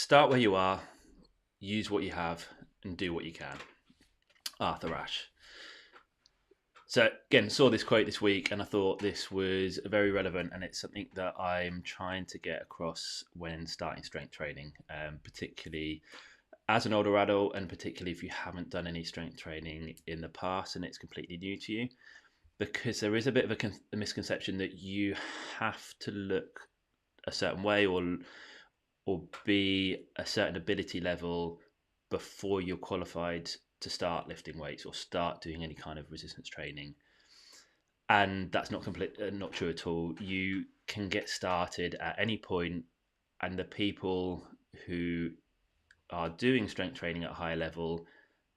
Start where you are, use what you have, and do what you can. Arthur Ashe. So again, saw this quote this week, and I thought this was very relevant, and it's something that I'm trying to get across when starting strength training, particularly as an older adult, and particularly if you haven't done any strength training in the past and it's completely new to you, because there is a bit of a misconception that you have to look a certain way or be a certain ability level before you're qualified to start lifting weights or start doing any kind of resistance training. And that's not true at all. You can get started at any point, and the people who are doing strength training at a higher level,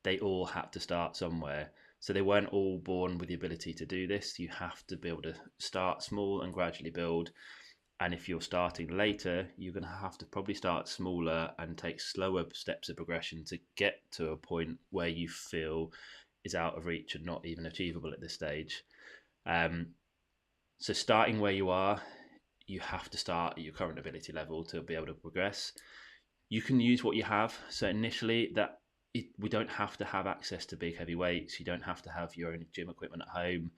they all have to start somewhere. So they weren't all born with the ability to do this. You have to be able to start small and gradually build. And if you're starting later, you're going to have to probably start smaller and take slower steps of progression to get to a point where you feel is out of reach and not even achievable at this stage. So starting where you are, you have to start at your current ability level to be able to progress. You can use what you have. So initially, we don't have to have access to big heavy weights. You don't have to have your own gym equipment at home.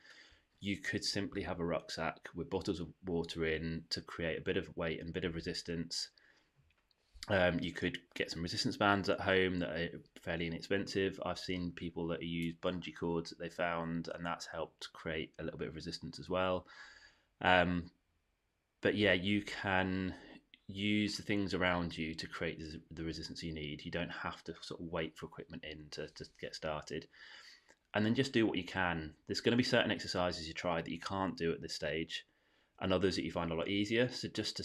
You could simply have a rucksack with bottles of water in to create a bit of weight and a bit of resistance. You could get some resistance bands at home that are fairly inexpensive. I've seen people that use bungee cords that they found, and that's helped create a little bit of resistance as well. But yeah, you can use the things around you to create the resistance you need. You don't have to sort of wait for equipment in to get started. And then just do what you can. There's going to be certain exercises you try that you can't do at this stage, and others that you find a lot easier. So just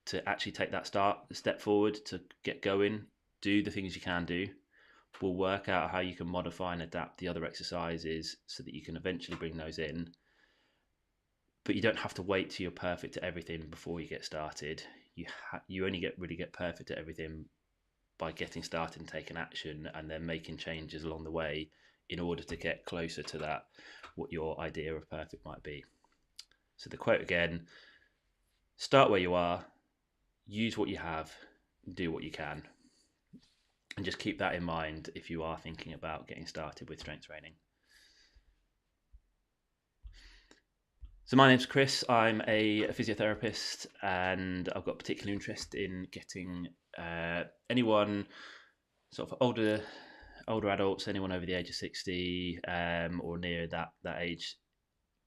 to actually take that step forward to get going, do the things you can do. We'll work out how you can modify and adapt the other exercises so that you can eventually bring those in. But you don't have to wait till you're perfect at everything before you get started. You only really get perfect at everything by getting started and taking action, and then making changes along the way in order to get closer to that, what your idea of perfect might be. So the quote again: start where you are, use what you have, do what you can. And just keep that in mind if you are thinking about getting started with strength training. So my name's Chris. I'm a physiotherapist, and I've got particular interest in getting anyone sort of older adults, anyone over the age of 60 or near that age,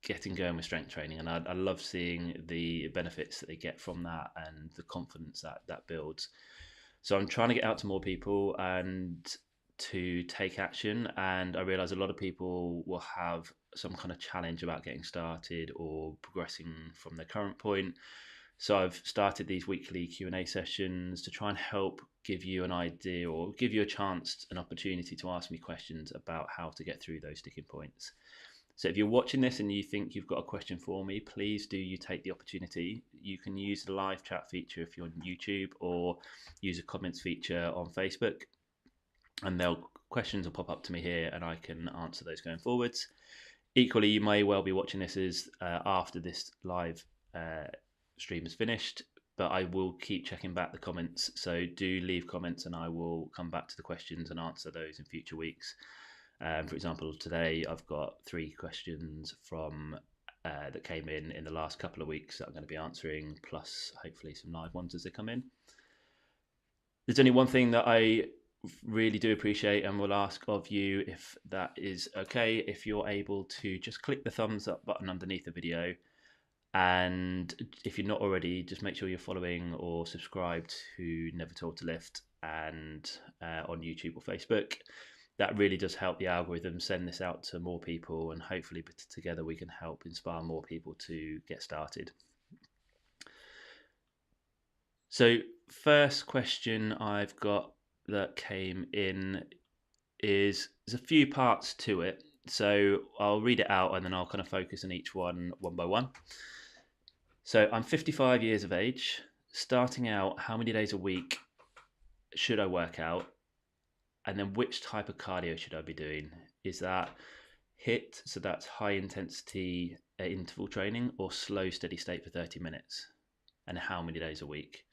getting going with strength training. And I love seeing the benefits that they get from that and the confidence that builds. So I'm trying to get out to more people and to take action. And I realize a lot of people will have some kind of challenge about getting started or progressing from their current point. So I've started these weekly Q&A sessions to try and help give you an idea or give you a chance, an opportunity to ask me questions about how to get through those sticking points. So if you're watching this and you think you've got a question for me, please do you take the opportunity. You can use the live chat feature if you're on YouTube, or use a comments feature on Facebook, and questions will pop up to me here and I can answer those going forwards. Equally, you may well be watching this as after this live stream is finished, but I will keep checking back the comments. So do leave comments and I will come back to the questions and answer those in future weeks. For example, today I've got 3 questions from that came in the last couple of weeks that I'm going to be answering, plus hopefully some live ones as they come in. There's only one thing that I really do appreciate and will ask of you, if that is okay, if you're able to just click the thumbs up button underneath the video. And if you're not already, just make sure you're following or subscribed to Never Told to Lift and on YouTube or Facebook. That really does help the algorithm send this out to more people, and hopefully together we can help inspire more people to get started. So first question I've got that came in is, there's a few parts to it. So I'll read it out and then I'll kind of focus on each one by one. So I'm 55 years of age. Starting out, how many days a week should I work out? And then which type of cardio should I be doing? Is that HIIT, so that's high intensity interval training, or slow steady state for 30 minutes? And how many days a week?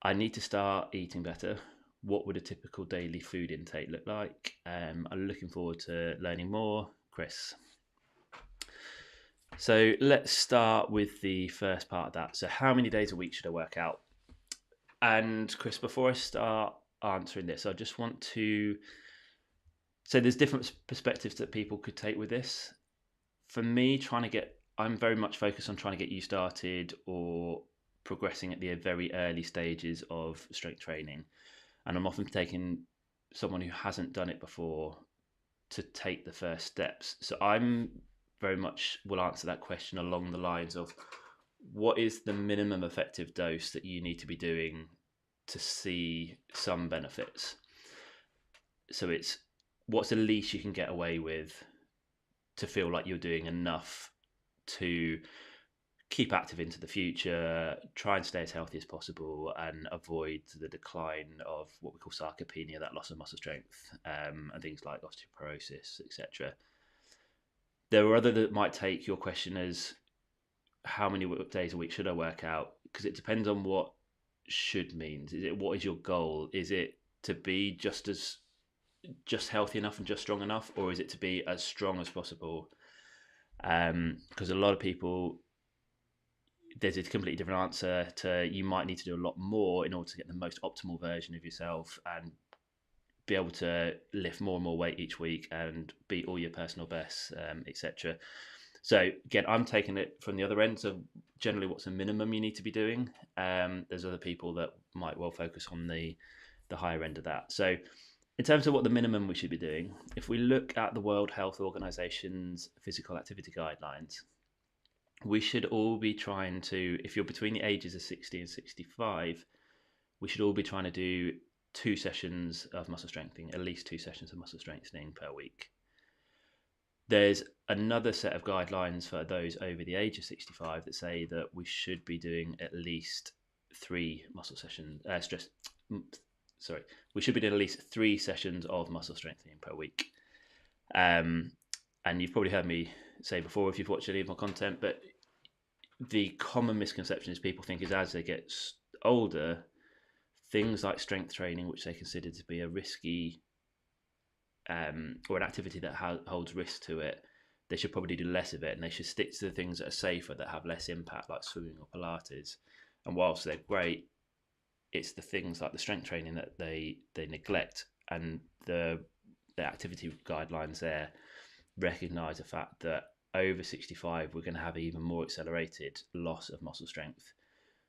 I need to start eating better. What would a typical daily food intake look like? I'm looking forward to learning more. Chris. So let's start with the first part of that. So, how many days a week should I work out? And Chris, before I start answering this, I just want to say there's different perspectives that people could take with this. For me, I'm very much focused on trying to get you started or progressing at the very early stages of strength training. And I'm often taking someone who hasn't done it before to take the first steps. So I'm very much will answer that question along the lines of what is the minimum effective dose that you need to be doing to see some benefits. So it's what's the least you can get away with to feel like you're doing enough to keep active into the future, try and stay as healthy as possible, and avoid the decline of what we call sarcopenia, that loss of muscle strength, and things like osteoporosis, etc. There are other that might take your question as how many days a week should I work out? Because it depends on what should means. Is it what is your goal? Is it to be just healthy enough and just strong enough, or is it to be as strong as possible? Because a lot of people, there's a completely different answer to you might need to do a lot more in order to get the most optimal version of yourself and be able to lift more and more weight each week and beat all your personal bests, etc. So again, I'm taking it from the other end. So generally, what's the minimum you need to be doing? There's other people that might well focus on the higher end of that. So in terms of what the minimum we should be doing, if we look at the World Health Organization's physical activity guidelines, we should all be trying to, if you're between the ages of 60 and 65, we should all be trying to do 2 sessions of muscle strengthening, at least 2 sessions of muscle strengthening per week. There's another set of guidelines for those over the age of 65 that say that we should be doing at least 3 muscle sessions, we should be doing at least 3 sessions of muscle strengthening per week. And you've probably heard me say before if you've watched any of my content, but the common misconception is people think is as they get older, things like strength training, which they consider to be a risky or an activity that holds risk to it, they should probably do less of it, and they should stick to the things that are safer, that have less impact, like swimming or Pilates. And whilst they're great, it's the things like the strength training that they neglect, and the activity guidelines there recognise the fact that over 65 we're going to have even more accelerated loss of muscle strength.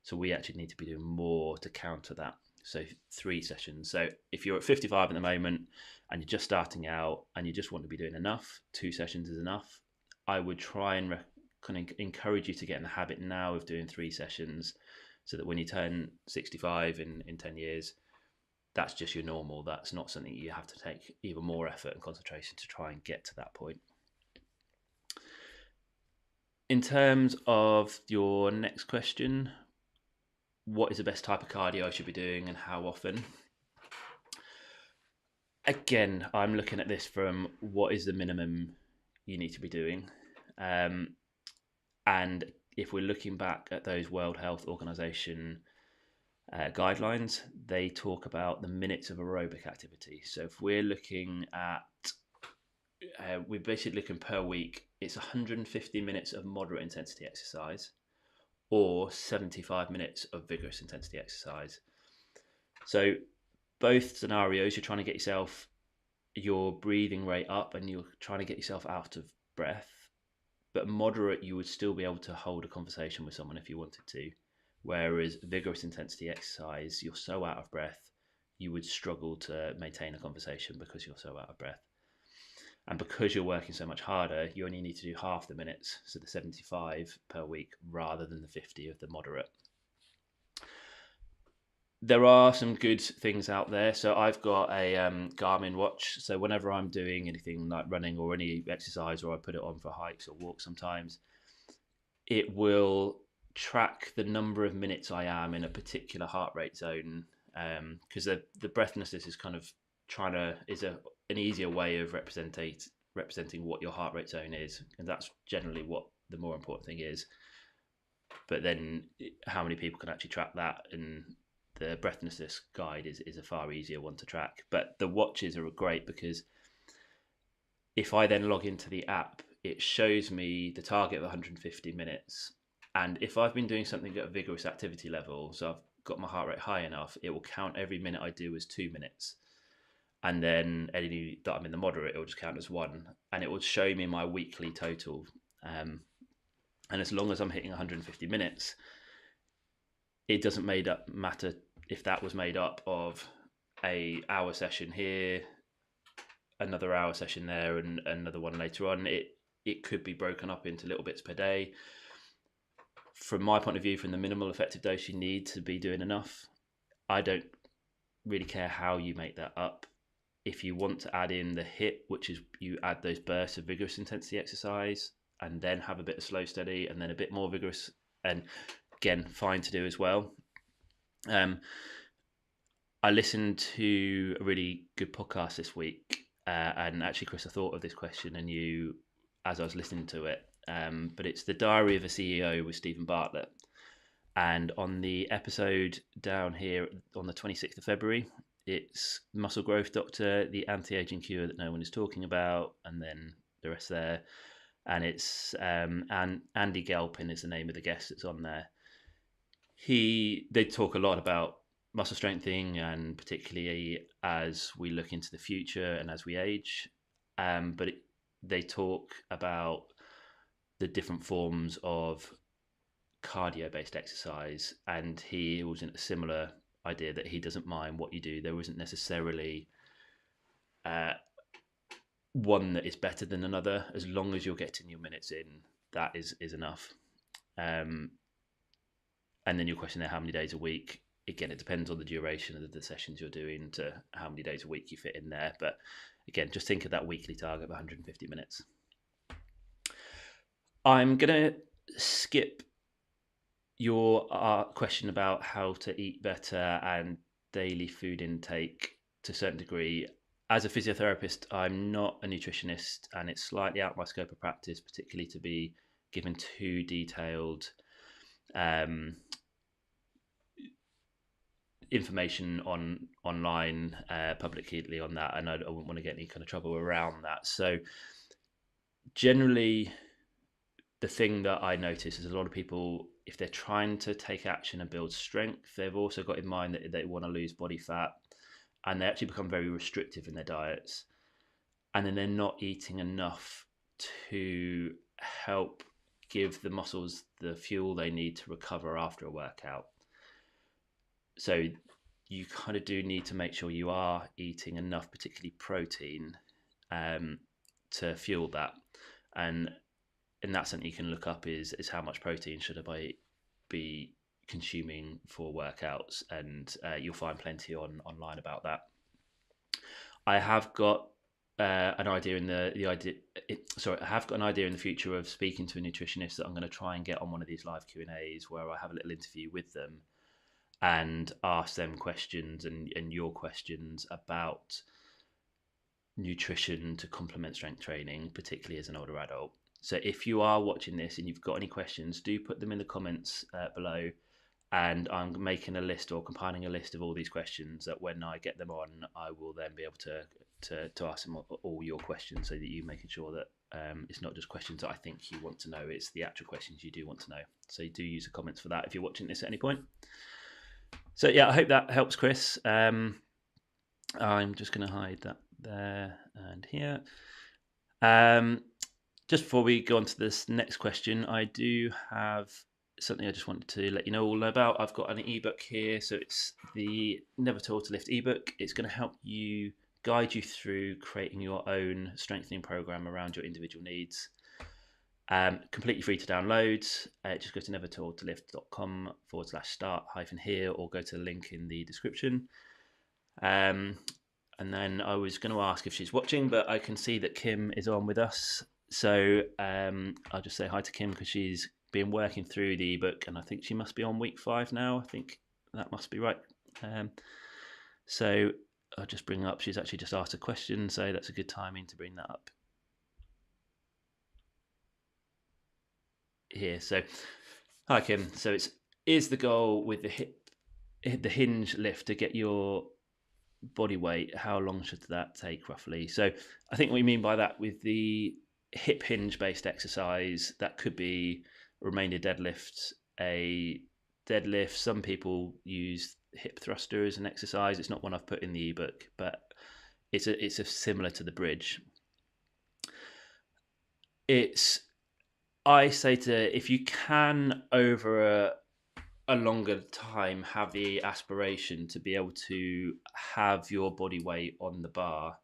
So we actually need to be doing more to counter that. So 3 sessions. So if you're at 55 at the moment and you're just starting out and you just want to be doing enough, 2 sessions is enough. I would try and kind of encourage you to get in the habit now of doing 3 sessions, so that when you turn 65 in 10 years, that's just your normal. That's not something you have to take even more effort and concentration to try and get to that point. In terms of your next question, what is the best type of cardio I should be doing and how often? Again, I'm looking at this from what is the minimum you need to be doing. And if we're looking back at those World Health Organization guidelines, they talk about the minutes of aerobic activity. So if we're looking at, we're basically looking per week, it's 150 minutes of moderate intensity exercise or 75 minutes of vigorous intensity exercise. So both scenarios, you're trying to get your breathing rate up and you're trying to get yourself out of breath. But moderate, you would still be able to hold a conversation with someone if you wanted to. Whereas vigorous intensity exercise, you're so out of breath, you would struggle to maintain a conversation because you're so out of breath. And because you're working so much harder, you only need to do half the minutes, so the 75 per week, rather than the 50 of the moderate. There are some good things out there. So I've got a Garmin watch. So whenever I'm doing anything like running or any exercise, or I put it on for hikes or walks sometimes, it will track the number of minutes I am in a particular heart rate zone. Because the breathlessness is kind of an easier way of representing what your heart rate zone is, and that's generally what the more important thing is. But then how many people can actually track that, and the breathlessness guide is a far easier one to track. But the watches are great because if I then log into the app, it shows me the target of 150 minutes. And if I've been doing something at a vigorous activity level, so I've got my heart rate high enough, it will count every minute I do as 2 minutes. And then any that I'm in the moderate, it will just count as one. And it will show me my weekly total. And as long as I'm hitting 150 minutes, it doesn't matter if that was made up of a hour session here, another hour session there, and another one later on. It could be broken up into little bits per day. From my point of view, from the minimal effective dose you need to be doing enough, I don't really care how you make that up. If you want to add in the HIIT, which is you add those bursts of vigorous intensity exercise and then have a bit of slow steady and then a bit more vigorous, and again, fine to do as well. I listened to a really good podcast this week, and actually, Chris, I thought of this question and you as I was listening to it. But it's The Diary of a CEO with Stephen Bartlett. And on the episode down here on the 26th of February, it's Muscle Growth Doctor, the anti-aging cure that no one is talking about, and then the rest there. And it's Andy Galpin is the name of the guest that's on there. They talk a lot about muscle strengthening, and particularly as we look into the future and as we age. But they talk about the different forms of cardio-based exercise, and he was in a similar idea that he doesn't mind what you do. There isn't necessarily one that is better than another. As long as you're getting your minutes in, that is enough. And then your question there, how many days a week? Again, it depends on the duration of the sessions you're doing to how many days a week you fit in there. But again, just think of that weekly target of 150 minutes. I'm going to skip your question about how to eat better and daily food intake to a certain degree. As a physiotherapist, I'm not a nutritionist, and it's slightly out of my scope of practice, particularly to be given too detailed information online publicly on that, and I wouldn't want to get any kind of trouble around that. So generally, the thing that I notice is a lot of people, if they're trying to take action and build strength, they've also got in mind that they want to lose body fat, and they actually become very restrictive in their diets, and then they're not eating enough to help give the muscles the fuel they need to recover after a workout. So you kind of do need to make sure you are eating enough, particularly protein, to fuel that. And that's something you can look up is how much protein should I be consuming for workouts, and you'll find plenty online about that. I have got an idea in I have got an idea in the future of speaking to a nutritionist that I'm going to try and get on one of these live Q&As where I have a little interview with them and ask them questions and your questions about nutrition to complement strength training, particularly as an older adult. So if you are watching this and you've got any questions, do put them in the comments below, and I'm making a list or compiling a list of all these questions that when I get them on, I will then be able to ask them all your questions, so that you're making sure that it's not just questions that I think you want to know, it's the actual questions you do want to know. So do use the comments for that if you're watching this at any point. So yeah, I hope that helps, Chris. I'm just going to hide that there and here. Just before we go on to this next question, I do have something I just wanted to let you know all about. I've got an ebook here, so it's the Never Taught to Lift ebook. It's going to help you, guide you through creating your own strengthening program around your individual needs. Completely free to download. Just go to nevertaughtolift.com/start-here, or go to the link in the description. And then I was going to ask if she's watching, but I can see that Kim is on with us. So I'll just say hi to Kim because she's been working through the ebook, and I think she must be on week 5 now. I think that must be right. So I'll just bring up. She's actually just asked a question, so that's a good timing to bring that up here. So hi Kim. So is the goal with the hip the hinge lift to get your body weight, how long should that take roughly? So I think what we mean by that with the hip hinge based exercise, that could be remainder deadlift, a deadlift. Some people use hip thruster as an exercise. It's not one I've put in the ebook, but it's a similar to the bridge. It's I say to, if you can over a longer time have the aspiration to be able to have your body weight on the bar,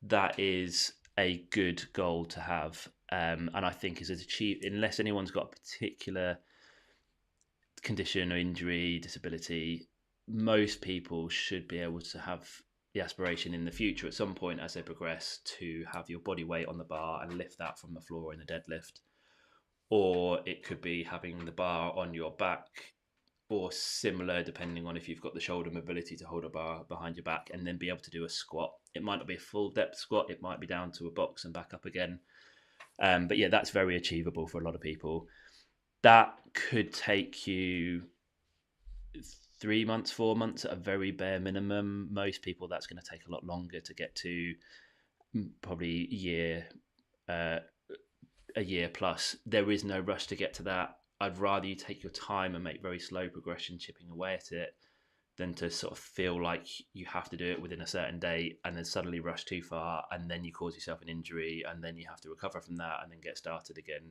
that is a good goal to have. And I think is achieved unless anyone's got a particular condition or injury, disability. Most people should be able to have the aspiration in the future at some point as they progress to have your body weight on the bar and lift that from the floor in a deadlift. Or it could be having the bar on your back or similar, depending on if you've got the shoulder mobility to hold a bar behind your back and then be able to do a squat. It might not be a full depth squat, it might be down to a box and back up again. But yeah, that's very achievable for a lot of people. That could take you 3 months, 4 months at a very bare minimum. Most people, that's going to take a lot longer to get to, probably a year plus. There is no rush to get to that. I'd rather you take your time and make very slow progression, chipping away at it, than to sort of feel like you have to do it within a certain date and then suddenly rush too far and then you cause yourself an injury and then you have to recover from that and then get started again.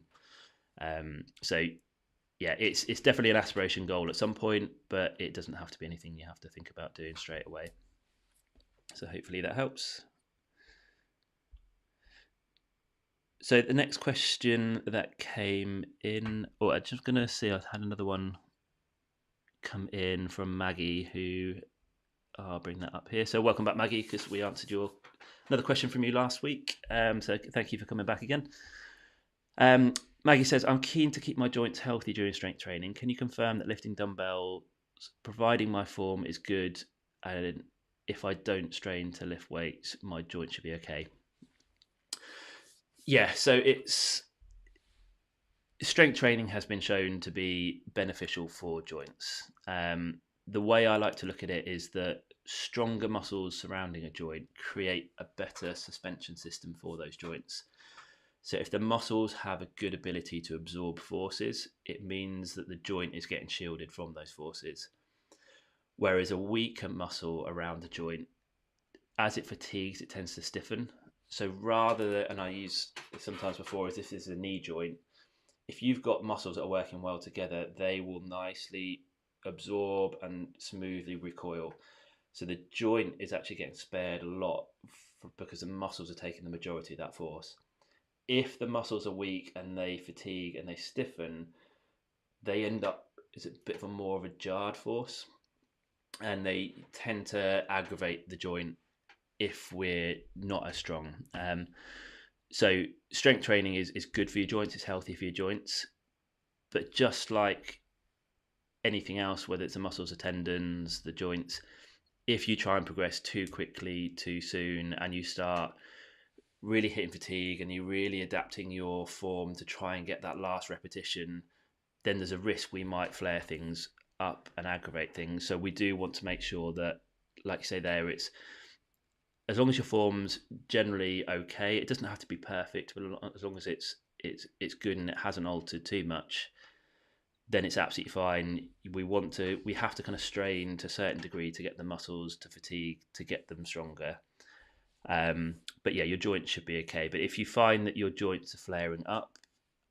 So yeah, it's definitely an aspiration goal at some point, but it doesn't have to be anything you have to think about doing straight away. So hopefully that helps. So the next question that came in, or I'm just going to see, I had another one come in from Maggie, who I'll bring that up here. So welcome back, Maggie, because we answered another question from you last week. So thank you for coming back again. Maggie says, I'm keen to keep my joints healthy during strength training. Can you confirm that lifting dumbbells, providing my form is good, and if I don't strain to lift weights, my joint should be okay? Yeah, so strength training has been shown to be beneficial for joints. The way I like to look at it is that stronger muscles surrounding a joint create a better suspension system for those joints. So if the muscles have a good ability to absorb forces, it means that the joint is getting shielded from those forces. Whereas a weaker muscle around the joint, as it fatigues, it tends to stiffen. So and I use sometimes before as if this is a knee joint, if you've got muscles that are working well together, they will nicely absorb and smoothly recoil. So the joint is actually getting spared a lot because the muscles are taking the majority of that force. If the muscles are weak and they fatigue and they stiffen, they end up as a bit of a more of a jarred force, and they tend to aggravate the joint if we're not as strong. So strength training is good for your joints, it's healthy for your joints, but just like anything else, whether it's the muscles, the tendons, the joints, if you try and progress too quickly, too soon, and you start really hitting fatigue and you're really adapting your form to try and get that last repetition, then there's a risk we might flare things up and aggravate things. So we do want to make sure that, like you say there, it's as long as your form's generally okay. It doesn't have to be perfect, but as long as it's good and it hasn't altered too much, then it's absolutely fine. We have to kind of strain to a certain degree to get the muscles to fatigue, to get them stronger. But yeah, your joints should be okay. But if you find that your joints are flaring up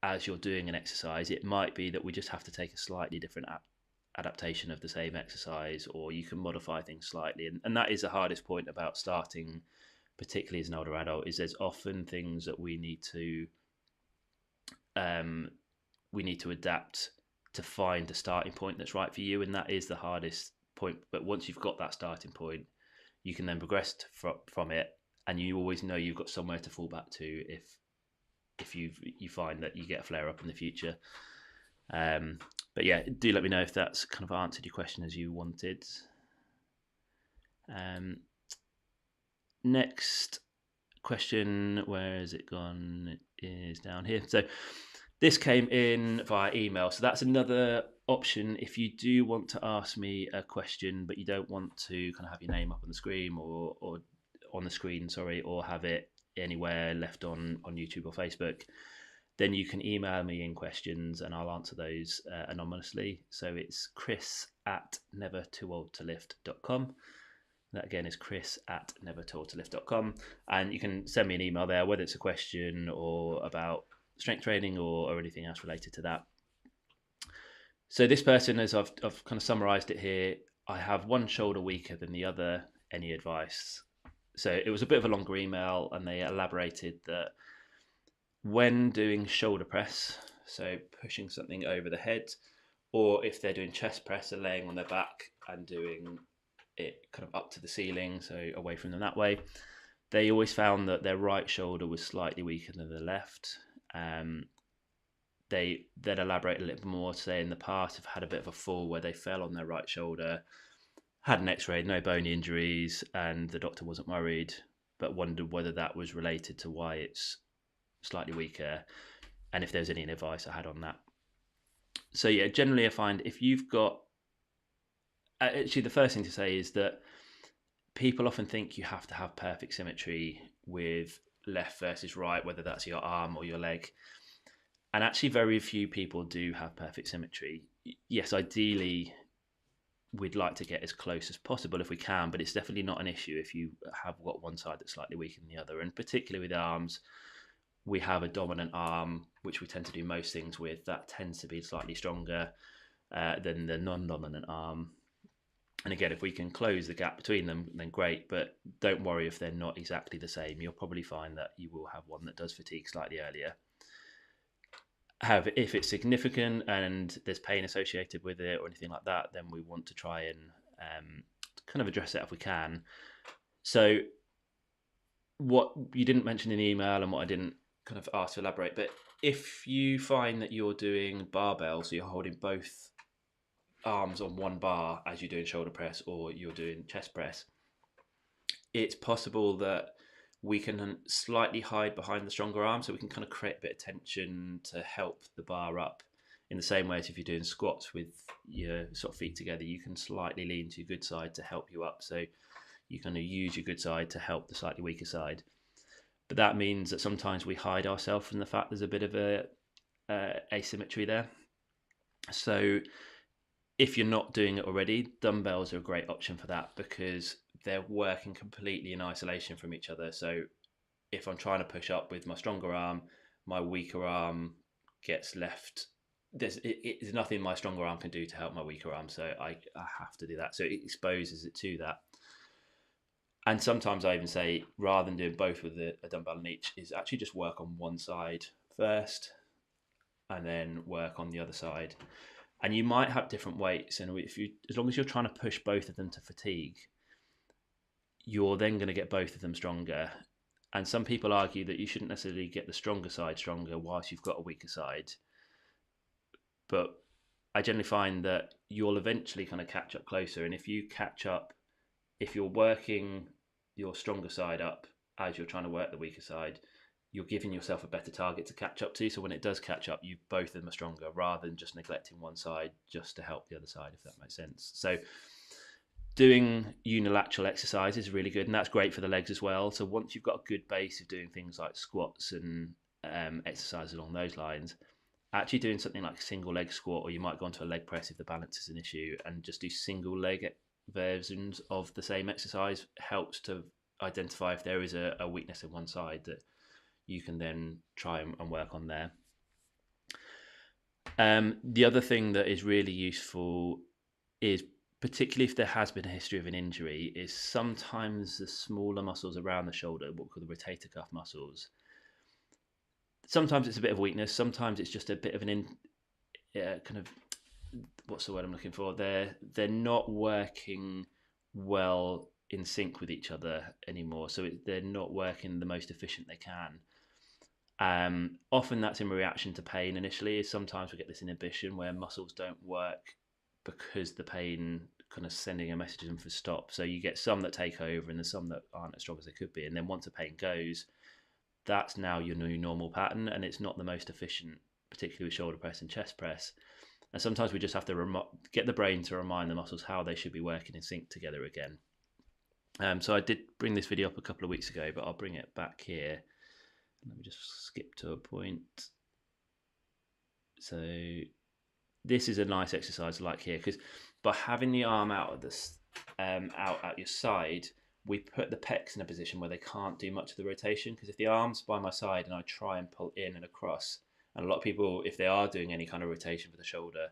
as you're doing an exercise, it might be that we just have to take a slightly different adaptation of the same exercise, or you can modify things slightly. And that is the hardest point about starting, particularly as an older adult, is there's often things that we need to adapt to find a starting point that's right for you, and that is the hardest point. But once you've got that starting point, you can then progress from it, and you always know you've got somewhere to fall back to if you find that you get a flare up in the future. But yeah, do let me know if that's kind of answered your question as you wanted. Next question, where has it gone? It is down here. So this came in via email. So that's another option, if you do want to ask me a question, but you don't want to kind of have your name up on the screen or on the screen, sorry, or have it anywhere left on YouTube or Facebook, then you can email me in questions and I'll answer those anonymously. So it's chris@nevertooldtolift.com. That again is chris@nevertooldtolift.com. And you can send me an email there, whether it's a question or about strength training or anything else related to that. So this person, as I've kind of summarized it here, I have one shoulder weaker than the other. Any advice? So it was a bit of a longer email, and they elaborated that when doing shoulder press, so pushing something over the head, or if they're doing chest press, they're laying on their back and doing it kind of up to the ceiling, so away from them that way, they always found that their right shoulder was slightly weaker than the left. They then elaborate a little bit more, to say in the past have had a bit of a fall where they fell on their right shoulder, had an x-ray, no bone injuries, and the doctor wasn't worried, but wondered whether that was related to why it's slightly weaker, and if there's any advice I had on that. So yeah, generally I find if you've got, actually the first thing to say is that people often think you have to have perfect symmetry with left versus right, whether that's your arm or your leg. And actually very few people do have perfect symmetry. Yes, ideally we'd like to get as close as possible if we can, but it's definitely not an issue if you have got one side that's slightly weaker than the other. And particularly with arms, we have a dominant arm, which we tend to do most things with, that tends to be slightly stronger than the non-dominant arm. And again, if we can close the gap between them, then great, but don't worry if they're not exactly the same. You'll probably find that you will have one that does fatigue slightly earlier. However, if it's significant and there's pain associated with it or anything like that, then we want to try and kind of address it if we can. So what you didn't mention in the email and what I didn't kind of ask to elaborate, but if you find that you're doing barbell, so you're holding both arms on one bar as you're doing shoulder press or you're doing chest press, it's possible that we can slightly hide behind the stronger arm, so we can kind of create a bit of tension to help the bar up, in the same way as if you're doing squats with your sort of feet together, you can slightly lean to your good side to help you up, so you're going to use your good side to help the slightly weaker side. But that means that sometimes we hide ourselves from the fact there's a bit of a asymmetry there. So if you're not doing it already, dumbbells are a great option for that, because they're working completely in isolation from each other. So if I'm trying to push up with my stronger arm, my weaker arm gets left. There's nothing my stronger arm can do to help my weaker arm, so I have to do that. So it exposes it to that. And sometimes I even say, rather than doing both with a dumbbell in each, is actually just work on one side first and then work on the other side. And you might have different weights, and as long as you're trying to push both of them to fatigue, you're then going to get both of them stronger. And some people argue that you shouldn't necessarily get the stronger side stronger whilst you've got a weaker side. But I generally find that you'll eventually kind of catch up closer. And if you catch up, if you're working your stronger side up as you're trying to work the weaker side, you're giving yourself a better target to catch up to. So when it does catch up, both of them are stronger, rather than just neglecting one side just to help the other side, if that makes sense. So doing unilateral exercise is really good, and that's great for the legs as well. So once you've got a good base of doing things like squats and exercises along those lines, actually doing something like a single leg squat, or you might go onto a leg press if the balance is an issue, and just do single leg versions of the same exercise, helps to identify if there is a weakness in one side that you can then try and work on there. The other thing that is really useful is, particularly if there has been a history of an injury, is sometimes the smaller muscles around the shoulder, what we call the rotator cuff muscles, sometimes it's a bit of weakness, sometimes it's just a bit of an kind of, what's the word I'm looking for? They're not working well in sync with each other anymore, so they're not working the most efficient they can. Often that's in reaction to pain initially. Sometimes we get this inhibition where muscles don't work because the pain kind of sending a message to them for stop. So you get some that take over and there's some that aren't as strong as they could be. And then once the pain goes, that's now your new normal pattern, and it's not the most efficient, particularly with shoulder press and chest press. And sometimes we just have to get the brain to remind the muscles how they should be working in sync together again. So I did bring this video up a couple of weeks ago, but I'll bring it back here. Let me just skip to a point. So this is a nice exercise like here, because by having the arm out of this out at your side, we put the pecs in a position where they can't do much of the rotation. Because if the arm's by my side and I try and pull in and across, and a lot of people, if they are doing any kind of rotation for the shoulder,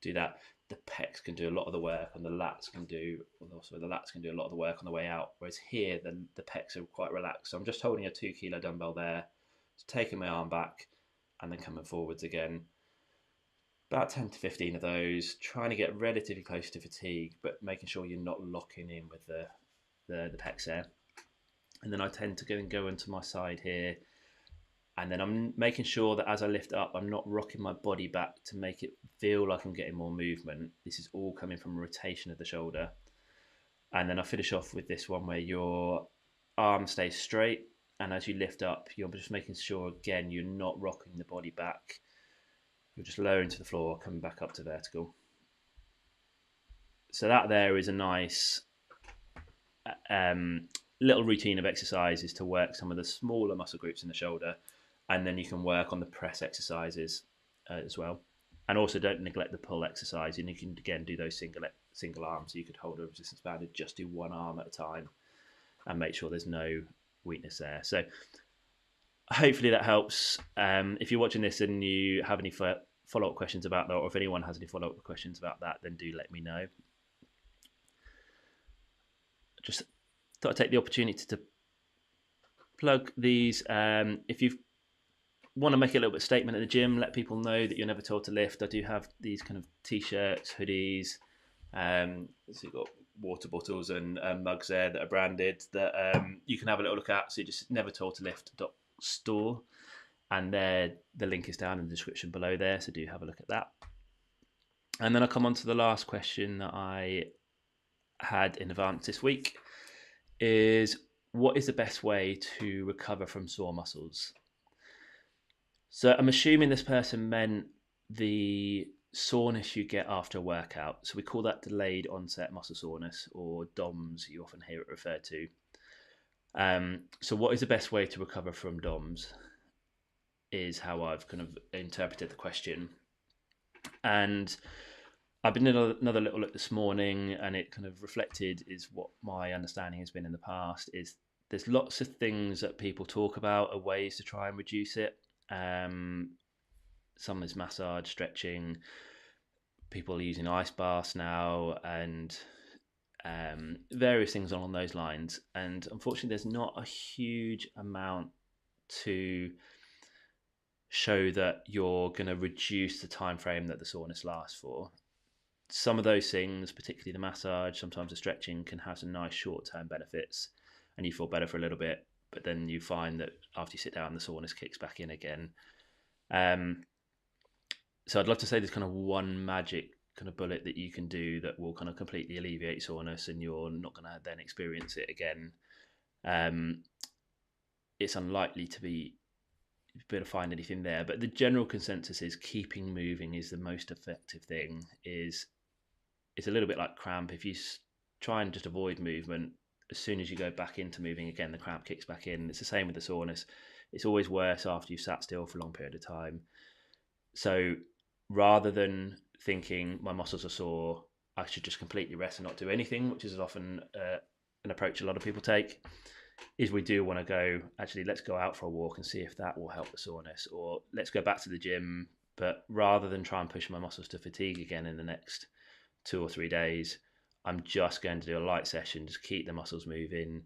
do that. The pecs can do a lot of the work, and the lats can do a lot of the work on the way out. Whereas here, the pecs are quite relaxed. So I'm just holding a 2 kilo dumbbell there, just taking my arm back, and then coming forwards again. About 10 to 15 of those, trying to get relatively close to fatigue, but making sure you're not locking in with the pecs there. And then I tend to go into my side here, and then I'm making sure that as I lift up, I'm not rocking my body back to make it feel like I'm getting more movement. This is all coming from a rotation of the shoulder. And then I finish off with this one where your arm stays straight, and as you lift up, you're just making sure, again, you're not rocking the body back. You're just lowering to the floor, coming back up to vertical. So that there is a nice little routine of exercises to work some of the smaller muscle groups in the shoulder, and then you can work on the press exercises as well. And also don't neglect the pull exercise, and you can again do those single arms. So you could hold a resistance band and just do one arm at a time, and make sure there's no weakness there. So hopefully that helps. If you're watching this and you have any follow-up questions about that, or if anyone has any follow-up questions about that, then do let me know. Just thought I'd take the opportunity to plug these. If you want to make a little bit of statement at the gym, let people know that you're never told to lift. I do have these kind of t-shirts, hoodies. So you've got water bottles and mugs there that are branded that you can have a little look at. So just never told to lift.store, and the link is down in the description below there. So do have a look at that. And then I come on to the last question that I had in advance this week is, what is the best way to recover from sore muscles? So I'm assuming this person meant the soreness you get after a workout. So we call that delayed onset muscle soreness, or DOMS, you often hear it referred to. So what is the best way to recover from DOMS is how I've kind of interpreted the question. And I've been in another little look this morning, and it kind of reflected is what my understanding has been in the past, is there's lots of things that people talk about are ways to try and reduce it. Some is massage, stretching, people are using ice baths now, and various things along those lines. And unfortunately, there's not a huge amount to show that you're going to reduce the time frame that the soreness lasts for. Some of those things, particularly the massage, sometimes the stretching, can have some nice short-term benefits, and you feel better for a little bit, but then you find that after you sit down, the soreness kicks back in again. So I'd love to say there's kind of one magic kind of bullet that you can do that will kind of completely alleviate soreness, and you're not going to then experience it again. It's unlikely to be able to find anything there, but the general consensus is keeping moving is the most effective thing. It's a little bit like cramp. If you try and just avoid movement, as soon as you go back into moving again, the cramp kicks back in. It's the same with the soreness. It's always worse after you've sat still for a long period of time. So rather than thinking my muscles are sore, I should just completely rest and not do anything, which is often an approach a lot of people take, is we do want to go, actually, let's go out for a walk and see if that will help the soreness, or let's go back to the gym. But rather than try and push my muscles to fatigue again in the next 2 or 3 days, I'm just going to do a light session, just keep the muscles moving.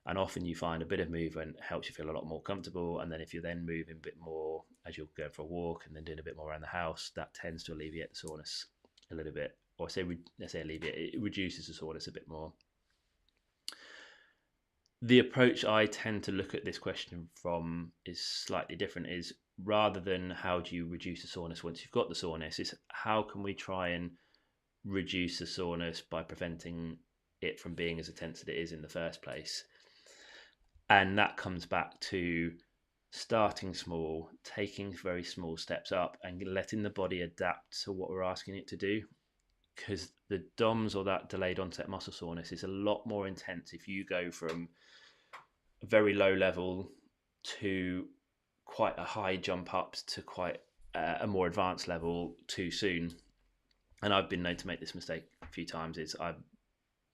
And often you find a bit of movement helps you feel a lot more comfortable. And then if you're then moving a bit more as you're going for a walk and then doing a bit more around the house, that tends to alleviate the soreness a little bit. Or let's say alleviate, it reduces the soreness a bit more. The approach I tend to look at this question from is slightly different, is rather than how do you reduce the soreness once you've got the soreness, is how can we try and reduce the soreness by preventing it from being as intense as it is in the first place. And that comes back to starting small, taking very small steps up, and letting the body adapt to what we're asking it to do. Because the DOMS, or that delayed onset muscle soreness, is a lot more intense if you go from a very low level to quite a high jump up to quite a more advanced level too soon. And I've been known to make this mistake a few times. Is I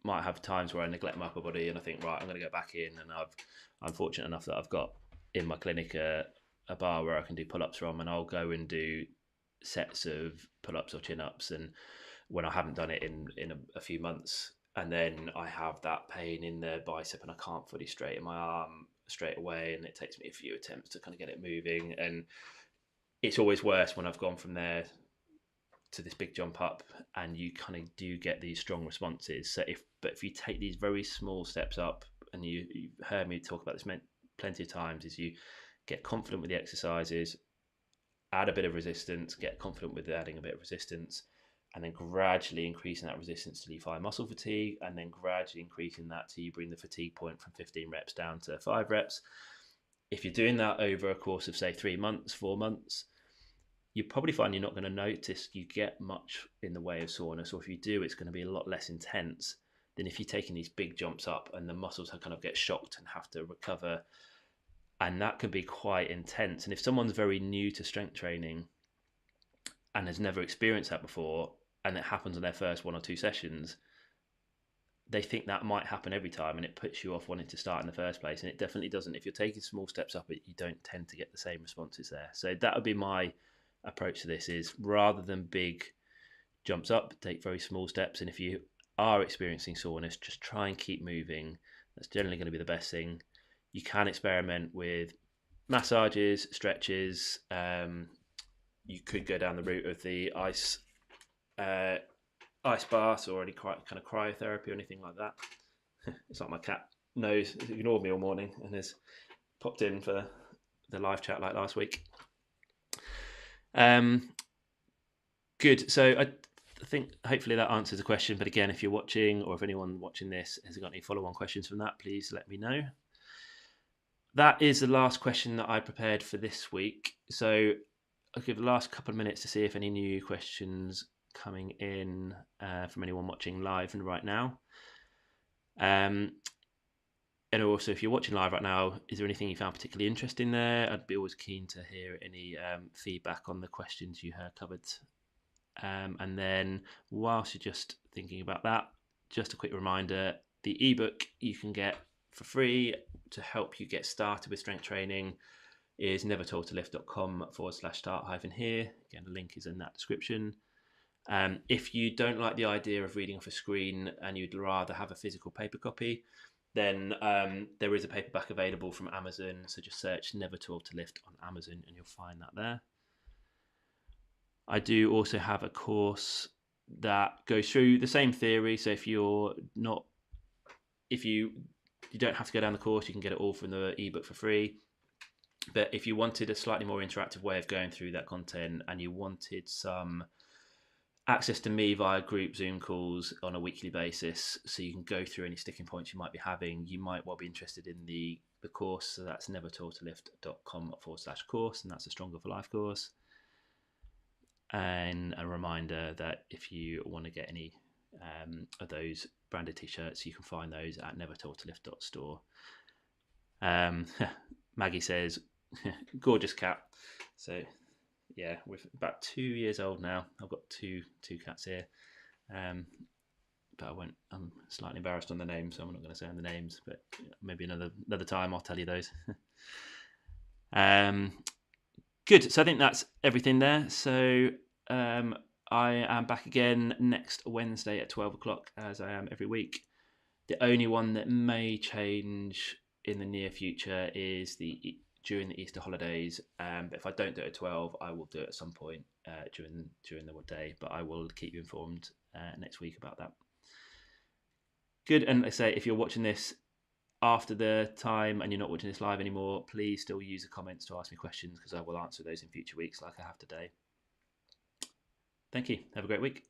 might have times where I neglect my upper body and I think, right, I'm going to go back in, and I'm fortunate enough that I've got in my clinic a bar where I can do pull-ups from, and I'll go and do sets of pull-ups or chin-ups, and when I haven't done it in a few months, and then I have that pain in the bicep and I can't fully straighten my arm straight away, and it takes me a few attempts to kind of get it moving, and it's always worse when I've gone from there to this big jump up, and you kind of do get these strong responses. So if you take these very small steps up, and you've heard me talk about this plenty of times, is you get confident with the exercises, add a bit of resistance, get confident with adding a bit of resistance, and then gradually increasing that resistance till you find muscle fatigue, and then gradually increasing that till you bring the fatigue point from 15 reps down to 5 reps. If you're doing that over a course of, say, 3 months, 4 months, you probably find you're not going to notice you get much in the way of soreness, or if you do, it's going to be a lot less intense than if you're taking these big jumps up and the muscles kind of get shocked and have to recover. And that can be quite intense. And if someone's very new to strength training and has never experienced that before, and it happens on their first 1 or 2 sessions, they think that might happen every time, and it puts you off wanting to start in the first place. And it definitely doesn't. If you're taking small steps up, you don't tend to get the same responses there. So that would be my approach to this, is rather than big jumps up, take very small steps. And if you are experiencing soreness, just try and keep moving. That's generally going to be the best thing. You can experiment with massages, stretches. You could go down the route of the ice bath, or any kind of cryotherapy or anything like that. It's like my cat knows, ignored me all morning and has popped in for the live chat like last week. Good. So I think hopefully that answers the question. But again, if you're watching, or if anyone watching this has got any follow-on questions from that, please let me know. That is the last question that I prepared for this week. So I'll give the last couple of minutes to see if any new questions coming in from anyone watching live and right now. And also, if you're watching live right now, is there anything you found particularly interesting there? I'd be always keen to hear any feedback on the questions you heard covered. And then whilst you're just thinking about that, just a quick reminder, the ebook you can get for free to help you get started with strength training is nevertoldtolift.com/start-here. Again, the link is in that description. If you don't like the idea of reading off a screen and you'd rather have a physical paper copy, then there is a paperback available from Amazon. So just search Never Too Old to Lift on Amazon and you'll find that there. I do also have a course that goes through the same theory. So if you don't have to go down the course, you can get it all from the ebook for free. But if you wanted a slightly more interactive way of going through that content, and you wanted some access to me via group Zoom calls on a weekly basis, so you can go through any sticking points you might be having, you might well be interested in the course. So that's nevertoldtolift.com/course, and that's a Stronger for Life course. And a reminder that if you want to get any of those branded t-shirts, you can find those at nevertoldtolift.store. Maggie says, gorgeous cat. So yeah, we're about 2 years old now. I've got two cats here, but I'm slightly embarrassed on the names, so I'm not going to say on the names, but maybe another time I'll tell you those. Good. So I think that's everything there. So I am back again next Wednesday at 12 o'clock, as I am every week. The only one that may change in the near future is during the Easter holidays. But if I don't do it at 12, I will do it at some point during the day. But I will keep you informed next week about that. Good. And I say, if you're watching this after the time and you're not watching this live anymore, please still use the comments to ask me questions, because I will answer those in future weeks like I have today. Thank you. Have a great week.